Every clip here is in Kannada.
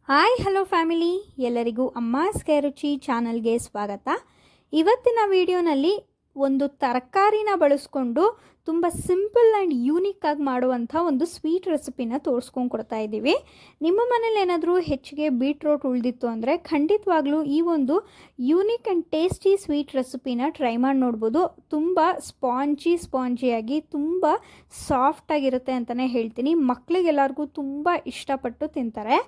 ಹಾಯ್ ಹಲೋ ಫ್ಯಾಮಿಲಿ, ಎಲ್ಲರಿಗೂ ಅಮ್ಮಾಸ್ ಕೈ ರುಚಿ ಚಾನಲ್ಗೆ ಸ್ವಾಗತ. ಇವತ್ತಿನ ವಿಡಿಯೋನಲ್ಲಿ ಒಂದು ತರಕಾರಿನ ಬಳಸ್ಕೊಂಡು ತುಂಬ ಸಿಂಪಲ್ ಆ್ಯಂಡ್ ಯೂನಿಕ್ ಆಗಿ ಮಾಡುವಂಥ ಒಂದು ಸ್ವೀಟ್ ರೆಸಿಪಿನ ತೋರಿಸ್ಕೊಂಡು ಕೊಡ್ತಾ ಇದ್ದೀವಿ. ನಿಮ್ಮ ಮನೇಲಿ ಏನಾದರೂ ಹೆಚ್ಚಿಗೆ ಬೀಟ್ರೋಟ್ ಉಳಿದಿತ್ತು ಅಂದರೆ ಖಂಡಿತವಾಗ್ಲೂ ಈ ಒಂದು ಯೂನಿಕ್ ಆ್ಯಂಡ್ ಟೇಸ್ಟಿ ಸ್ವೀಟ್ ರೆಸಿಪಿನ ಟ್ರೈ ಮಾಡಿ ನೋಡ್ಬೋದು. ತುಂಬ ಸ್ಪಾಂಜಿಯಾಗಿ ತುಂಬ ಸಾಫ್ಟಾಗಿರುತ್ತೆ ಅಂತಲೇ ಹೇಳ್ತೀನಿ. ಮಕ್ಕಳಿಗೆಲ್ಲರಿಗೂ ತುಂಬ ಇಷ್ಟಪಟ್ಟು ತಿಂತಾರೆ.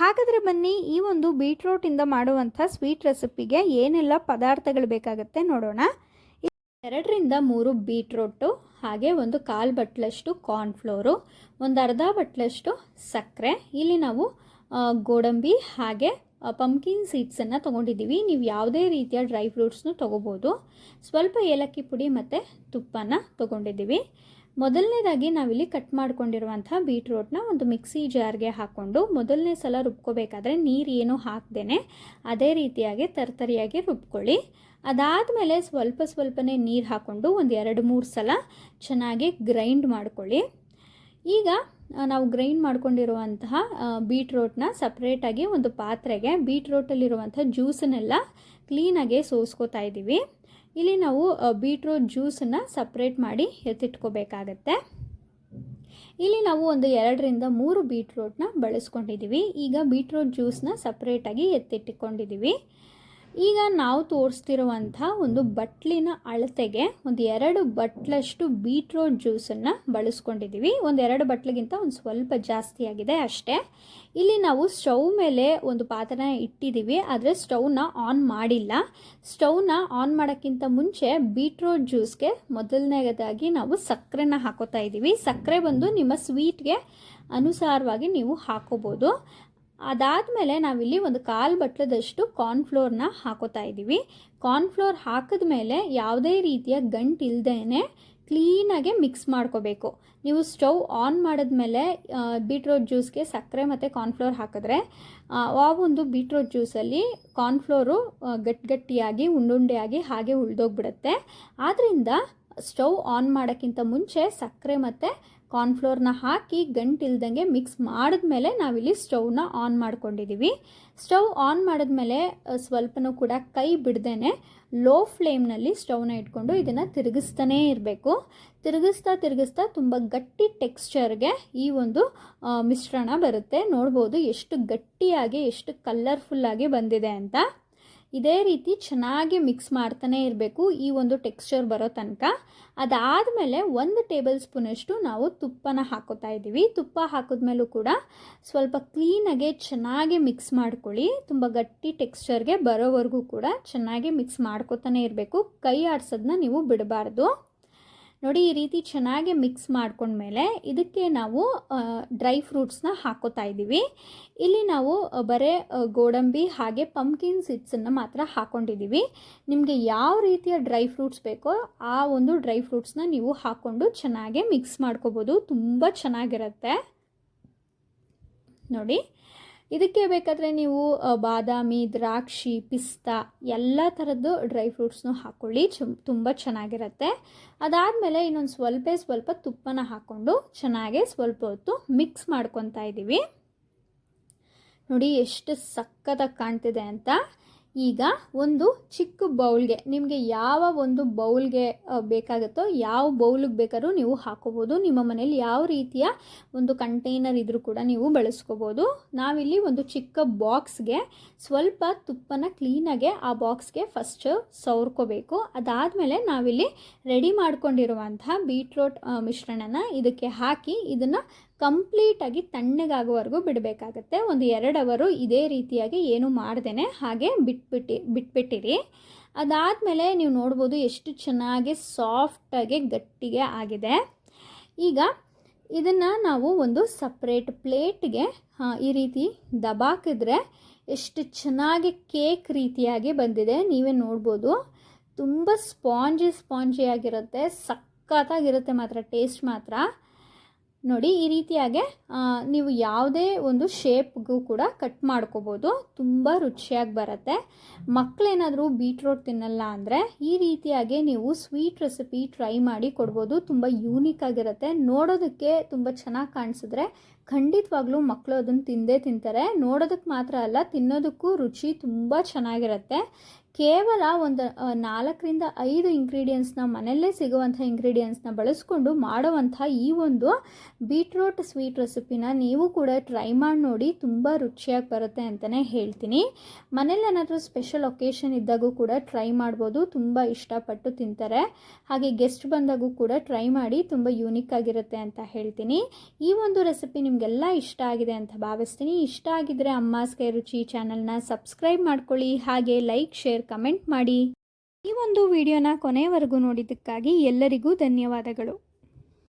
ಹಾಗಾದರೆ ಬನ್ನಿ, ಈ ಒಂದು ಬೀಟ್ರೋಟಿಂದ ಮಾಡುವಂಥ ಸ್ವೀಟ್ ರೆಸಿಪಿಗೆ ಏನೆಲ್ಲ ಪದಾರ್ಥಗಳು ಬೇಕಾಗುತ್ತೆ ನೋಡೋಣ. 2ರಿಂದ 3 ಬೀಟ್ರೋಟು, ಹಾಗೆ ಒಂದು 1/4 ಬಟ್ಲಷ್ಟು ಕಾರ್ನ್ಫ್ಲೋರು, ಒಂದು ಅರ್ಧ ಬಟ್ಲಷ್ಟು ಸಕ್ಕರೆ, ಇಲ್ಲಿ ನಾವು ಗೋಡಂಬಿ ಹಾಗೆ ಪಂಪ್ಕಿನ್ ಸೀಡ್ಸನ್ನು ತೊಗೊಂಡಿದ್ದೀವಿ. ನೀವು ಯಾವುದೇ ರೀತಿಯ ಡ್ರೈ ಫ್ರೂಟ್ಸ್ನು ತೊಗೋಬೋದು. ಸ್ವಲ್ಪ ಏಲಕ್ಕಿ ಪುಡಿ ಮತ್ತು ತುಪ್ಪನ ತೊಗೊಂಡಿದ್ದೀವಿ. ಮೊದಲನೇದಾಗಿ ನಾವಿಲ್ಲಿ ಕಟ್ ಮಾಡ್ಕೊಂಡಿರುವಂಥ ಬೀಟ್ರೋಟ್ನ ಒಂದು ಮಿಕ್ಸಿ ಜಾರ್ಗೆ ಹಾಕ್ಕೊಂಡು ಮೊದಲನೇ ಸಲ ರುಬ್ಕೋಬೇಕಾದ್ರೆ ನೀರು ಏನು ಹಾಕ್ದೇನೆ ಅದೇ ರೀತಿಯಾಗಿ ತರ್ತರಿಯಾಗಿ ರುಬ್ಕೊಳ್ಳಿ. ಅದಾದಮೇಲೆ ಸ್ವಲ್ಪನೇ ನೀರು ಹಾಕ್ಕೊಂಡು ಒಂದು 2-3 ಸಲ ಚೆನ್ನಾಗಿ ಗ್ರೈಂಡ್ ಮಾಡ್ಕೊಳ್ಳಿ. ಈಗ ನಾವು ಗ್ರೈಂಡ್ ಮಾಡ್ಕೊಂಡಿರುವಂತಹ ಬೀಟ್ರೋಟ್ನ ಸಪ್ರೇಟಾಗಿ ಒಂದು ಪಾತ್ರೆಗೆ ಬೀಟ್ರೋಟಲ್ಲಿರುವಂಥ ಜ್ಯೂಸನ್ನೆಲ್ಲ ಕ್ಲೀನಾಗಿ ಸೋಸ್ಕೋತಾ ಇದ್ದೀವಿ. ಇಲ್ಲಿ ನಾವು ಬೀಟ್ರೋಟ್ ಜ್ಯೂಸನ್ನು ಸಪ್ರೇಟ್ ಮಾಡಿ ಎತ್ತಿಟ್ಕೋಬೇಕಾಗತ್ತೆ. ಇಲ್ಲಿ ನಾವು ಒಂದು 2ರಿಂದ 3 ಬೀಟ್ರೋಟ್ನ ಬಳಸ್ಕೊಂಡಿದ್ದೀವಿ. ಈಗ ಬೀಟ್ರೋಟ್ ಜ್ಯೂಸನ್ನ ಸಪ್ರೇಟಾಗಿ ಎತ್ತಿಟ್ಟುಕೊಂಡಿದ್ದೀವಿ. ಈಗ ನಾವು ತೋರಿಸ್ತಿರುವಂಥ ಒಂದು ಬಟ್ಲಿನ ಅಳತೆಗೆ ಒಂದು 2 ಬಟ್ಲಷ್ಟು ಬೀಟ್ರೋಟ್ ಜ್ಯೂಸನ್ನು ಬಳಸ್ಕೊಂಡಿದ್ದೀವಿ. ಒಂದು 2 ಬಟ್ಲಿಗಿಂತ ಒಂದು ಸ್ವಲ್ಪ ಜಾಸ್ತಿ ಆಗಿದೆ ಅಷ್ಟೇ. ಇಲ್ಲಿ ನಾವು ಸ್ಟವ್ ಮೇಲೆ ಒಂದು ಪಾತ್ರೆನ ಇಟ್ಟಿದ್ದೀವಿ, ಆದರೆ ಸ್ಟವ್ನ ಆನ್ ಮಾಡಿಲ್ಲ. ಸ್ಟವ್ನ ಆನ್ ಮಾಡೋಕ್ಕಿಂತ ಮುಂಚೆ ಬೀಟ್ರೋಟ್ ಜ್ಯೂಸ್ಗೆ ಮೊದಲನೇದಾಗಿ ನಾವು ಸಕ್ಕರೆನ ಹಾಕೋತಾ ಇದ್ದೀವಿ. ಸಕ್ಕರೆ ಬಂದು ನಿಮ್ಮ ಸ್ವೀಟ್ಗೆ ಅನುಸಾರವಾಗಿ ನೀವು ಹಾಕೋಬೋದು. ಅದಾದಮೇಲೆ ನಾವಿಲ್ಲಿ ಒಂದು 1/4 ಬಟ್ಲದಷ್ಟು ಕಾರ್ನ್ಫ್ಲೋರ್ನ ಹಾಕೋತಾ ಇದ್ದೀವಿ. ಕಾರ್ನ್ಫ್ಲೋರ್ ಹಾಕಿದ ಮೇಲೆ ಯಾವುದೇ ರೀತಿಯ ಗಂಟು ಇಲ್ಲದೇ ಕ್ಲೀನಾಗೆ ಮಿಕ್ಸ್ ಮಾಡ್ಕೋಬೇಕು. ನೀವು ಸ್ಟವ್ ಆನ್ ಮಾಡಿದ್ಮೇಲೆ ಬೀಟ್ರೋಟ್ ಜ್ಯೂಸ್ಗೆ ಸಕ್ಕರೆ ಮತ್ತು ಕಾರ್ನ್ಫ್ಲೋರ್ ಹಾಕಿದ್ರೆ ಆ ಒಂದು ಬೀಟ್ರೋಟ್ ಜ್ಯೂಸಲ್ಲಿ ಕಾರ್ನ್ಫ್ಲೋರು ಗಟ್ಟಿಯಾಗಿ ಉಂಡುಂಡೆಯಾಗಿ ಹಾಗೆ ಉಳಿದೋಗ್ಬಿಡುತ್ತೆ. ಆದ್ದರಿಂದ ಸ್ಟವ್ ಆನ್ ಮಾಡೋಕ್ಕಿಂತ ಮುಂಚೆ ಸಕ್ಕರೆ ಮತ್ತು ಕಾರ್ನ್ಫ್ಲೋರ್ನ ಹಾಕಿ ಗಂಟಿಲ್ದಂಗೆ ಮಿಕ್ಸ್ ಮಾಡಿದ್ಮೇಲೆ ನಾವಿಲ್ಲಿ ಸ್ಟವ್ನ ಆನ್ ಮಾಡ್ಕೊಂಡಿದ್ದೀವಿ. ಸ್ಟವ್ ಆನ್ ಮಾಡಿದ್ಮೇಲೆ ಸ್ವಲ್ಪನೂ ಕೂಡ ಕೈ ಬಿಡ್ದೇ ಲೋ ಫ್ಲೇಮ್ನಲ್ಲಿ ಸ್ಟವ್ನ ಇಟ್ಕೊಂಡು ಇದನ್ನು ತಿರುಗಿಸ್ತಾನೇ ಇರಬೇಕು. ತಿರುಗಿಸ್ತಾ ತುಂಬ ಗಟ್ಟಿ ಟೆಕ್ಸ್ಚರ್ಗೆ ಈ ಒಂದು ಮಿಶ್ರಣ ಬರುತ್ತೆ. ನೋಡ್ಬೋದು ಎಷ್ಟು ಗಟ್ಟಿಯಾಗಿ ಎಷ್ಟು ಕಲರ್ಫುಲ್ಲಾಗಿ ಬಂದಿದೆ ಅಂತ. ಇದೇ ರೀತಿ ಚೆನ್ನಾಗಿ ಮಿಕ್ಸ್ ಮಾಡ್ತಾನೆ ಇರಬೇಕು ಈ ಒಂದು ಟೆಕ್ಸ್ಚರ್ ಬರೋ ತನಕ. ಅದಾದಮೇಲೆ 1 ಟೇಬಲ್ ಸ್ಪೂನಷ್ಟು ನಾವು ತುಪ್ಪನ ಹಾಕೋತಾ ಇದ್ದೀವಿ. ತುಪ್ಪ ಹಾಕಿದ್ಮೇಲೂ ಕೂಡ ಸ್ವಲ್ಪ ಕ್ಲೀನಾಗೆ ಚೆನ್ನಾಗಿ ಮಿಕ್ಸ್ ಮಾಡ್ಕೊಳ್ಳಿ. ತುಂಬ ಗಟ್ಟಿ ಟೆಕ್ಸ್ಚರ್ಗೆ ಬರೋವರೆಗೂ ಕೂಡ ಚೆನ್ನಾಗಿ ಮಿಕ್ಸ್ ಮಾಡ್ಕೋತಾನೆ ಇರಬೇಕು. ಕೈ ಆಡಿಸೋದನ್ನ ನೀವು ಬಿಡಬಾರ್ದು. ನೋಡಿ, ಈ ರೀತಿ ಚೆನ್ನಾಗಿ ಮಿಕ್ಸ್ ಮಾಡ್ಕೊಂಡ್ಮೇಲೆ ಇದಕ್ಕೆ ನಾವು ಡ್ರೈ ಫ್ರೂಟ್ಸ್ನ ಹಾಕೋತಾ ಇದ್ದೀವಿ. ಇಲ್ಲಿ ನಾವು ಬರೀ ಗೋಡಂಬಿ ಹಾಗೆ ಪಂಪ್ಕಿನ್ ಸೀಡ್ಸನ್ನು ಮಾತ್ರ ಹಾಕ್ಕೊಂಡಿದ್ದೀವಿ. ನಿಮಗೆ ಯಾವ ರೀತಿಯ ಡ್ರೈ ಫ್ರೂಟ್ಸ್ ಬೇಕೋ ಆ ಒಂದು ಡ್ರೈ ಫ್ರೂಟ್ಸ್ನ ನೀವು ಹಾಕ್ಕೊಂಡು ಚೆನ್ನಾಗಿ ಮಿಕ್ಸ್ ಮಾಡ್ಕೋಬೋದು. ತುಂಬ ಚೆನ್ನಾಗಿರುತ್ತೆ ನೋಡಿ. ಇದಕ್ಕೆ ಬೇಕಾದರೆ ನೀವು ಬಾದಾಮಿ, ದ್ರಾಕ್ಷಿ, ಪಿಸ್ತಾ ಎಲ್ಲ ಥರದ್ದು ಡ್ರೈ ಫ್ರೂಟ್ಸ್ನೂ ಹಾಕ್ಕೊಳ್ಳಿ, ತುಂಬ ಚೆನ್ನಾಗಿರುತ್ತೆ. ಅದಾದಮೇಲೆ ಇನ್ನೊಂದು ಸ್ವಲ್ಪ ತುಪ್ಪನ ಹಾಕ್ಕೊಂಡು ಚೆನ್ನಾಗಿ ಸ್ವಲ್ಪ ಹೊತ್ತು ಮಿಕ್ಸ್ ಮಾಡ್ಕೊತಾ ಇದ್ದೀವಿ. ನೋಡಿ ಎಷ್ಟು ಸಖತ್ತಾಗಿ ಕಾಣ್ತಿದೆ ಅಂತ. ಈಗ ಒಂದು ಚಿಕ್ಕ ಬೌಲ್ಗೆ, ನಿಮಗೆ ಯಾವ ಒಂದು ಬೌಲ್ಗೆ ಬೇಕಾಗುತ್ತೋ ಯಾವ ಬೌಲಿಗೆ ಬೇಕಾದ್ರೂ ನೀವು ಹಾಕೋಬೋದು. ನಿಮ್ಮ ಮನೇಲಿ ಯಾವ ರೀತಿಯ ಒಂದು ಕಂಟೈನರ್ ಇದ್ರೂ ಕೂಡ ನೀವು ಬಳಸ್ಕೋಬೋದು. ನಾವಿಲ್ಲಿ ಒಂದು ಚಿಕ್ಕ ಬಾಕ್ಸ್ಗೆ ಸ್ವಲ್ಪ ತುಪ್ಪನ ಕ್ಲೀನಾಗೆ ಆ ಬಾಕ್ಸ್ಗೆ ಫಸ್ಟ್ ಸವರ್ಕೋಬೇಕು. ಅದಾದಮೇಲೆ ನಾವಿಲ್ಲಿ ರೆಡಿ ಮಾಡ್ಕೊಂಡಿರುವಂಥ ಬೀಟ್ರೋಟ್ ಮಿಶ್ರಣನ ಇದಕ್ಕೆ ಹಾಕಿ ಇದನ್ನು ಕಂಪ್ಲೀಟಾಗಿ ತಣ್ಣಗಾಗುವವರೆಗೂ ಬಿಡಬೇಕಾಗತ್ತೆ. ಒಂದು 2 ಅವರು ಇದೇ ರೀತಿಯಾಗಿ ಏನು ಮಾಡ್ದೇನೆ ಹಾಗೆ ಬಿಟ್ಬಿಟ್ಟಿರಿ. ಅದಾದಮೇಲೆ ನೀವು ನೋಡ್ಬೋದು ಎಷ್ಟು ಚೆನ್ನಾಗಿ ಸಾಫ್ಟಾಗಿ ಗಟ್ಟಿಗೆ ಆಗಿದೆ. ಈಗ ಇದನ್ನು ನಾವು ಒಂದು ಸಪ್ರೇಟ್ ಪ್ಲೇಟ್ಗೆ ಈ ರೀತಿ ದಬಾಕಿದ್ರೆ ಎಷ್ಟು ಚೆನ್ನಾಗಿ ಕೇಕ್ ರೀತಿಯಾಗಿ ಬಂದಿದೆ ನೀವೇ ನೋಡ್ಬೋದು. ತುಂಬ ಸ್ಪಾಂಜಿಯಾಗಿರುತ್ತೆ, ಸಖತ್ತಾಗಿರುತ್ತೆ ಮಾತ್ರ, ಟೇಸ್ಟ್ ಮಾತ್ರ. ನೋಡಿ ಈ ರೀತಿಯಾಗಿ ನೀವು ಯಾವುದೇ ಒಂದು ಶೇಪ್ಗೂ ಕೂಡ ಕಟ್ ಮಾಡ್ಕೋಬೋದು. ತುಂಬ ರುಚಿಯಾಗಿ ಬರುತ್ತೆ. ಮಕ್ಕಳೇನಾದರೂ ಬೀಟ್ರೋಟ್ ತಿನ್ನಲ್ಲ ಅಂದರೆ ಈ ರೀತಿಯಾಗಿ ನೀವು ಸ್ವೀಟ್ ರೆಸಿಪಿ ಟ್ರೈ ಮಾಡಿ ಕೊಡ್ಬೋದು. ತುಂಬ ಯೂನಿಕ್ ಆಗಿರುತ್ತೆ. ನೋಡೋದಕ್ಕೆ ತುಂಬ ಚೆನ್ನಾಗಿ ಕಾಣಿಸಿದ್ರೆ ಖಂಡಿತವಾಗ್ಲೂ ಮಕ್ಕಳು ಅದನ್ನು ತಿಂದೇ ತಿಂತಾರೆ. ನೋಡೋದಕ್ಕೆ ಮಾತ್ರ ಅಲ್ಲ, ತಿನ್ನೋದಕ್ಕೂ ರುಚಿ ತುಂಬ ಚೆನ್ನಾಗಿರುತ್ತೆ. ಕೇವಲ ಒಂದು 4ರಿಂದ 5 ಇಂಗ್ರೀಡಿಯೆಂಟ್ಸ್ನ, ಮನೆಯಲ್ಲೇ ಸಿಗುವಂಥ ಇಂಗ್ರೀಡಿಯೆಂಟ್ಸ್ನ ಬಳಸ್ಕೊಂಡು ಮಾಡುವಂಥ ಈ ಒಂದು ಬೀಟ್ರೋಟ್ ಸ್ವೀಟ್ ರೆಸಿಪಿನ ನೀವು ಕೂಡ ಟ್ರೈ ಮಾಡಿ ನೋಡಿ. ತುಂಬ ರುಚಿಯಾಗಿ ಬರುತ್ತೆ ಅಂತಲೇ ಹೇಳ್ತೀನಿ. ಮನೇಲಿ ಏನಾದರೂ ಸ್ಪೆಷಲ್ ಒಕೇಶನ್ ಇದ್ದಾಗೂ ಕೂಡ ಟ್ರೈ ಮಾಡ್ಬೋದು. ತುಂಬ ಇಷ್ಟಪಟ್ಟು ತಿಂತಾರೆ. ಹಾಗೆ ಗೆಸ್ಟ್ ಬಂದಾಗೂ ಕೂಡ ಟ್ರೈ ಮಾಡಿ. ತುಂಬ ಯೂನಿಕ್ ಆಗಿರುತ್ತೆ ಅಂತ ಹೇಳ್ತೀನಿ. ಈ ಒಂದು ರೆಸಿಪಿ ನಿಮಗೆಲ್ಲ ಇಷ್ಟ ಆಗಿದೆ ಅಂತ ಭಾವಿಸ್ತೀನಿ. ಇಷ್ಟ ಆಗಿದ್ದರೆ ಅಮ್ಮಾಸ್ ಕೈ ರುಚಿ ಚಾನಲ್ನ ಸಬ್ಸ್ಕ್ರೈಬ್ ಮಾಡ್ಕೊಳ್ಳಿ. ಹಾಗೆ ಲೈಕ್, ಶೇರ್, ಕಮೆಂಟ್ ಮಾಡಿ. ಈ ಒಂದು ವಿಡಿಯೋನ ಕೊನೆಯವರೆಗೂ ನೋಡಿದ್ದಕ್ಕಾಗಿ ಎಲ್ಲರಿಗೂ ಧನ್ಯವಾದಗಳು.